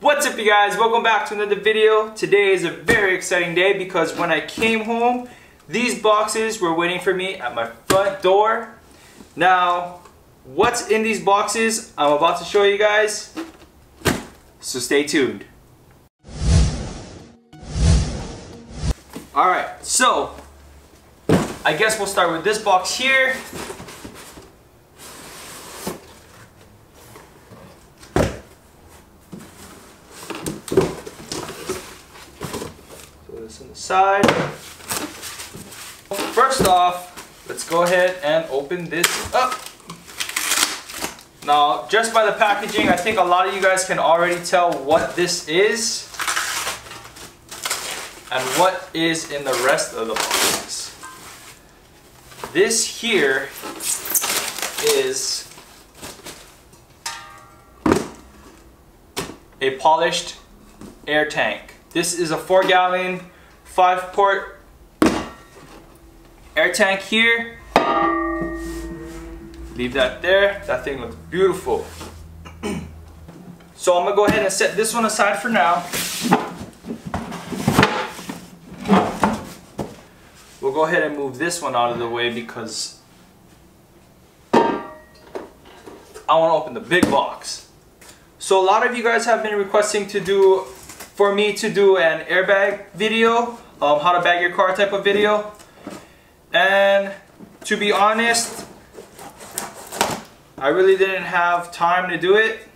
What's up, you guys? Welcome back to another video. Today is a very exciting day because when I came home, these boxes were waiting for me at my front door. Now, what's in these boxes, I'm about to show you guys, so stay tuned. Alright, so I guess we'll start with this box here. On the side. First off, let's go ahead and open this up. Now, just by the packaging, I think a lot of you guys can already tell what this is and what is in the rest of the box. This here is a polished air tank. This is a 4-gallon 5-port air tank here. Leave that there. That thing looks beautiful. So I'm gonna go ahead and set this one aside for now. We'll go ahead and move this one out of the way because I want to open the big box. So a lot of you guys have been requesting for me to do an airbag video, how to bag your car type of video. And to be honest, I really didn't have time to do it.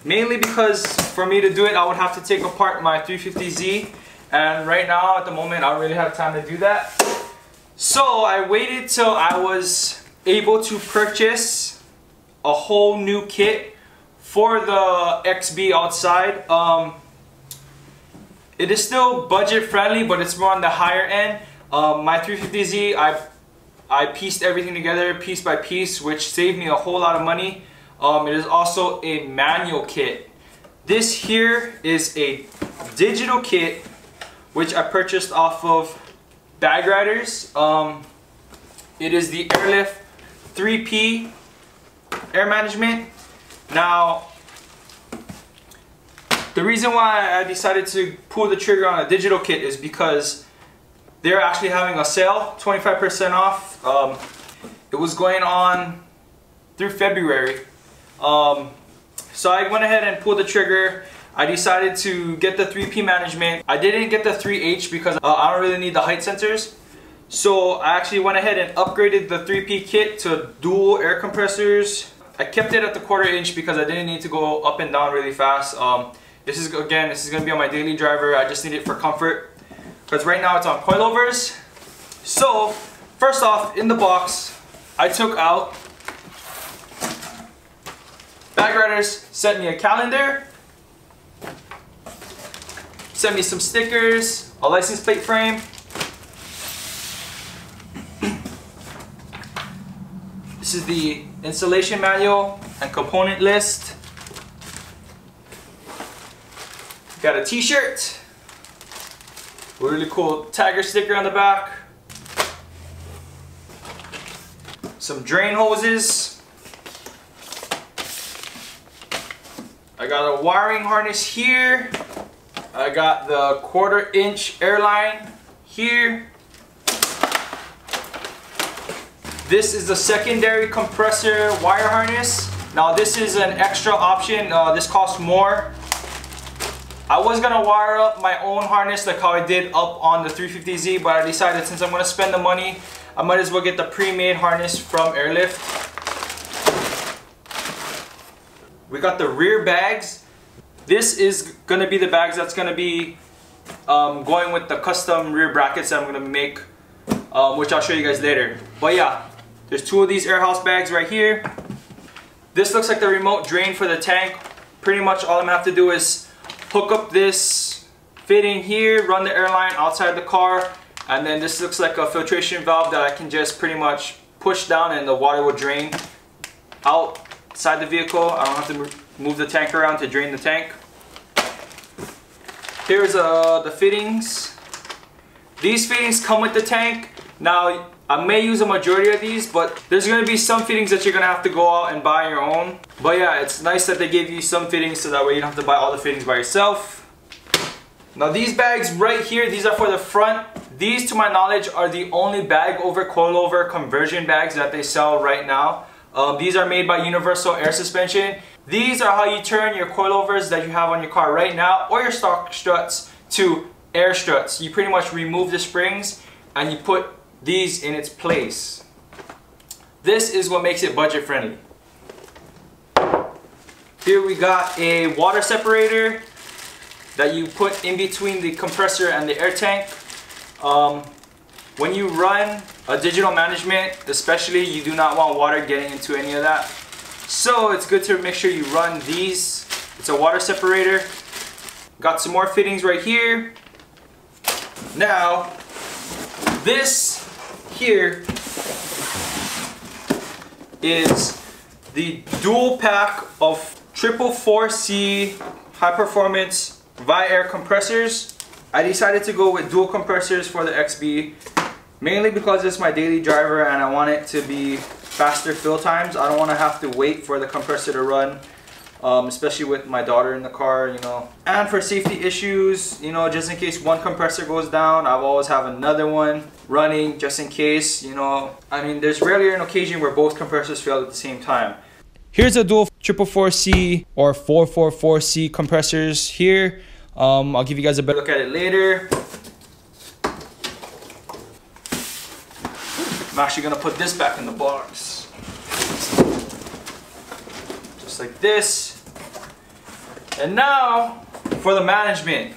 Mainly because for me to do it, I would have to take apart my 350Z. And right now, at the moment, I don't really have time to do that. So I waited till I was able to purchase a whole new kit for the XB outside. It is still budget friendly, but it's more on the higher end. My 350Z, I pieced everything together piece by piece, which saved me a whole lot of money. It is also a manual kit. This here is a digital kit, which I purchased off of Bag Riders. It is the Airlift 3P air management. Now, the reason why I decided to pull the trigger on a digital kit is because they're actually having a sale, 25% off. It was going on through February. So I went ahead and pulled the trigger. I decided to get the 3P management. I didn't get the 3H because I don't really need the height sensors. So I actually went ahead and upgraded the 3P kit to dual air compressors. I kept it at the 1/4 inch because I didn't need to go up and down really fast. This is going to be on my daily driver. I just need it for comfort because right now it's on coilovers. So first off, in the box, I took out, Bag Riders sent me a calendar, sent me some stickers, a license plate frame. This is the installation manual and component list. Got a t-shirt, a really cool Tiger sticker on the back, some drain hoses. I got a wiring harness here. I got the 1/4 inch airline here. This is the secondary compressor wire harness. Now this is an extra option. This costs more. I was gonna wire up my own harness like how I did up on the 350Z, but I decided since I'm gonna spend the money, I might as well get the pre-made harness from Airlift. We got the rear bags. This is gonna be the bags that's gonna be going with the custom rear brackets that I'm gonna make, which I'll show you guys later. But yeah, there's 2 of these air house bags right here. This looks like the remote drain for the tank. Pretty much all I'm gonna have to do is hook up this fitting here, run the airline outside the car, and then this looks like a filtration valve that I can just pretty much push down and the water will drain outside the vehicle. I don't have to move the tank around to drain the tank. Here's the fittings. These fittings come with the tank. Now, I may use a majority of these, but there's going to be some fittings that you're going to have to go out and buy your own. But yeah, it's nice that they give you some fittings so that way you don't have to buy all the fittings by yourself. Now these bags right here, these are for the front. These, to my knowledge, are the only bag over coilover conversion bags that they sell right now. These are made by Universal Air Suspension. These are how you turn your coilovers that you have on your car right now, or your stock struts, to air struts. You pretty much remove the springs and you put these in its place. This is what makes it budget friendly. Here we got a water separator that you put in between the compressor and the air tank. When you run a digital management, especially, you do not want water getting into any of that. So it's good to make sure you run these. It's a water separator. Got some more fittings right here. Now, this here is the dual pack of 444C high performance Viair compressors. I decided to go with dual compressors for the XB, mainly because it's my daily driver and I want it to be faster fill times. I don't want to have to wait for the compressor to run, especially with my daughter in the car, you know. And for safety issues, you know, just in case one compressor goes down, I'll always have another one running just in case, you know. I mean, there's rarely an occasion where both compressors fail at the same time. Here's a dual 444C or 444C compressors here. I'll give you guys a better look at it later. I'm actually gonna put this back in the box. Just like this. And now for the management.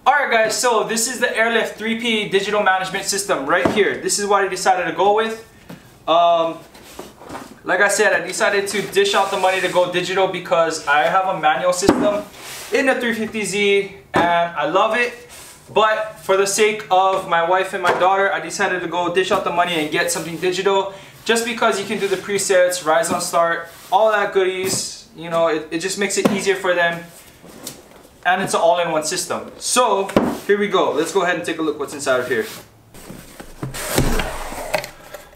Alright guys, so this is the Airlift 3P digital management system right here. This is what I decided to go with. Like I said, I decided to dish out the money to go digital because I have a manual system in the 350Z and I love it. But for the sake of my wife and my daughter, I decided to go dish out the money and get something digital, just because you can do the presets, rise on start, all that goodies. You know, it just makes it easier for them, and it's an all-in-one system. So here we go. Let's go ahead and take a look what's inside of here.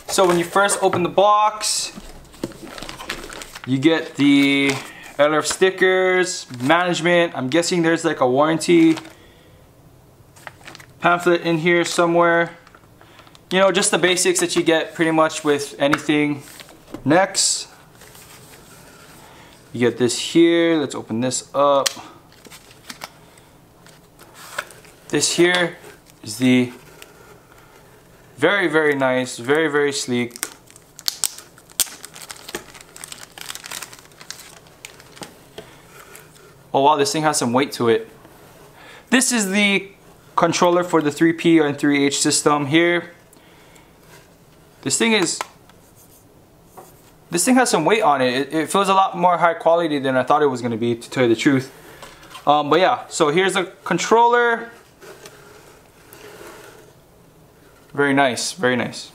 So when you first open the box, you get the Airlift stickers, management. I'm guessing there's like a warranty pamphlet in here somewhere. You know, just the basics that you get pretty much with anything. Next, you get this here. Let's open this up. This here is the very nice, very sleek oh wow, this thing has some weight to it. This is the controller for the 3P and 3H system here. This thing has some weight on it. It feels a lot more high quality than I thought it was going to be, to tell you the truth. But yeah, so here's the controller. Very nice, very nice.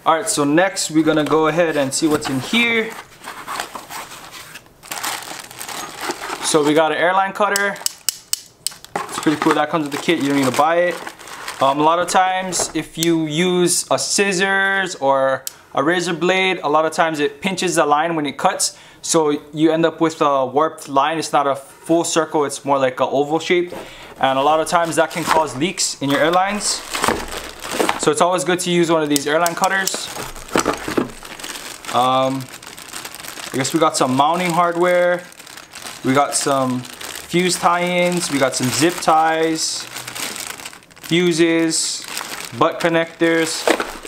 Alright, so next we're gonna go ahead and see what's in here. So we got an airline cutter. It's pretty cool. That comes with the kit. You don't need to buy it. A lot of times if you use a scissors or a razor blade, a lot of times it pinches the line when it cuts. So you end up with a warped line. It's not a full circle. It's more like an oval shape. And a lot of times that can cause leaks in your airlines. So it's always good to use one of these airline cutters. I guess we got some mounting hardware. We got some fuse tie-ins. We got some zip ties, fuses, butt connectors.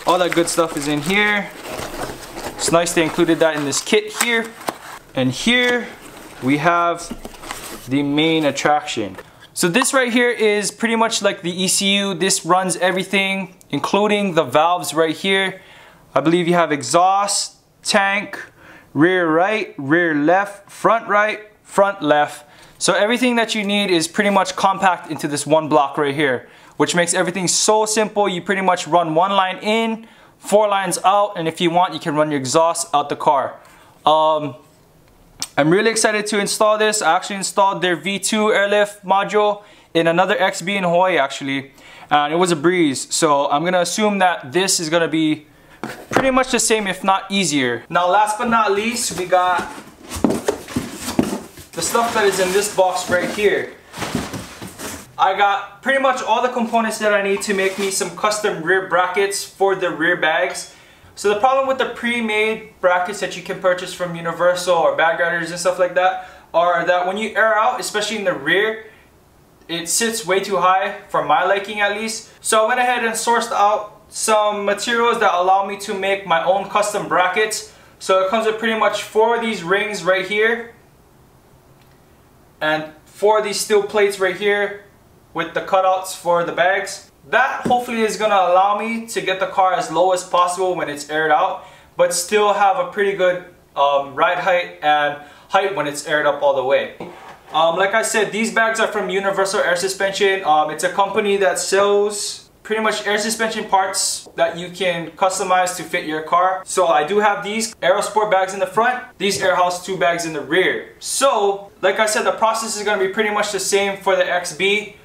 All that good stuff is in here. It's nice they included that in this kit here. And here we have the main attraction. So this right here is pretty much like the ECU. This runs everything, including the valves right here. I believe you have exhaust, tank, rear right, rear left, front right, front left. So everything that you need is pretty much compact into this one block right here, which makes everything so simple. You pretty much run one line in, 4 lines out, and if you want, you can run your exhaust out the car. I'm really excited to install this. I actually installed their V2 Airlift module in another XB in Hawaii actually, and it was a breeze. So I'm gonna assume that this is gonna be pretty much the same, if not easier. Now last but not least, we got the stuff that is in this box right here. I got pretty much all the components that I need to make me some custom rear brackets for the rear bags. So the problem with the pre-made brackets that you can purchase from Universal or Bag Riders and stuff like that are that when you air out, especially in the rear, it sits way too high for my liking at least. So I went ahead and sourced out some materials that allow me to make my own custom brackets. So it comes with pretty much 4 of these rings right here and 4 of these steel plates right here with the cutouts for the bags. That hopefully is going to allow me to get the car as low as possible when it's aired out, but still have a pretty good ride height and height when it's aired up all the way. Like I said, these bags are from Universal Air Suspension. It's a company that sells pretty much air suspension parts that you can customize to fit your car. So I do have these Aerosport bags in the front, these Airhouse 2 bags in the rear. So like I said, the process is going to be pretty much the same for the XB.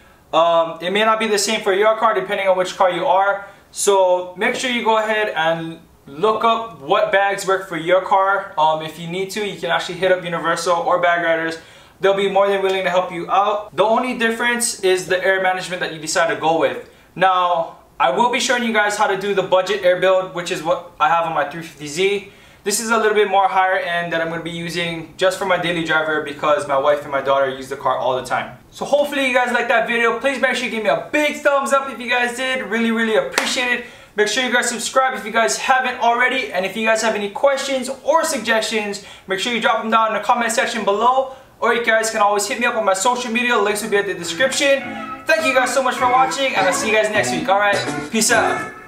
It may not be the same for your car depending on which car you are. So make sure you go ahead and look up what bags work for your car. If you need to, you can actually hit up Universal or Bag Riders. They'll be more than willing to help you out. The only difference is the air management that you decide to go with. Now, I will be showing you guys how to do the budget air build, which is what I have on my 350Z. This is a little bit more higher end that I'm going to be using just for my daily driver because my wife and my daughter use the car all the time. So hopefully you guys liked that video. Please make sure you give me a big thumbs up if you guys did. Really appreciate it. Make sure you guys subscribe if you guys haven't already. And if you guys have any questions or suggestions, make sure you drop them down in the comment section below. Or you guys can always hit me up on my social media. Links will be at the description. Thank you guys so much for watching, and I'll see you guys next week. Alright, peace out.